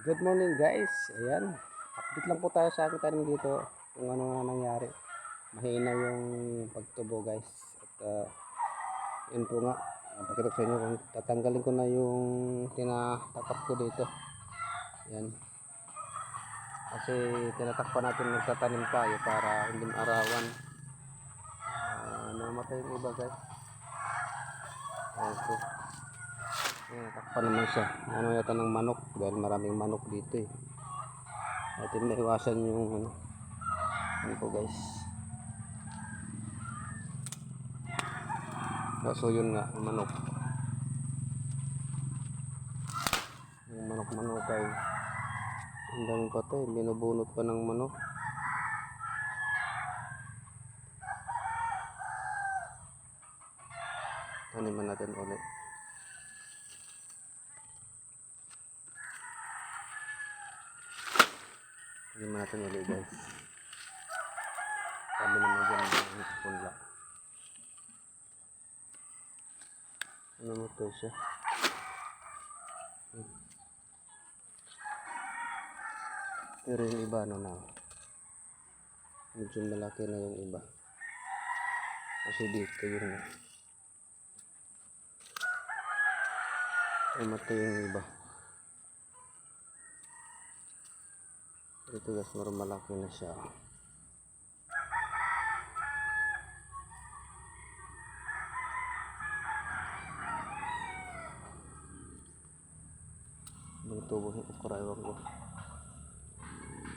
Good morning guys. Ayan. Update lang po tayo sa aking tanim dito kung ano na nangyari. Mahina yung pagtubo guys. At yun po nga. Pakita ko sa inyo kung tatanggalin ko na yung tinatapak ko dito. Ayan. Kasi tinatakpan natin nagtatanim tayo para hindi arawan. Namatay yung iba guys. Okay. Ayan, takpan naman siya. Ano yata ng manok dahil maraming manok dito eh. Natin maiwasan yung ano po guys. So yun nga, manok. Yung manok ay ang daming patay, binubunot pa ng manok. Taniman natin ulit. Taniman natin ulit guys. Kami naman dyan ng punla. Ano mo to siya? Pero yung iba ano na. Medyo malaki na yung iba. Kasi dito yun na. Umatay yung iba. Ito guys, malaki na siya. Tubo yung ukura, ewan ko.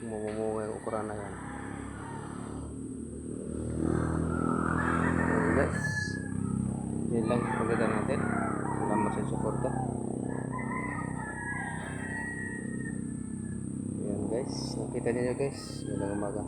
Mumumunga yung ukura na yan. Okay guys, yun lang pagkita natin. Salamat sa suporta. Ayan guys, nakita niyo guys, yun lang umaga.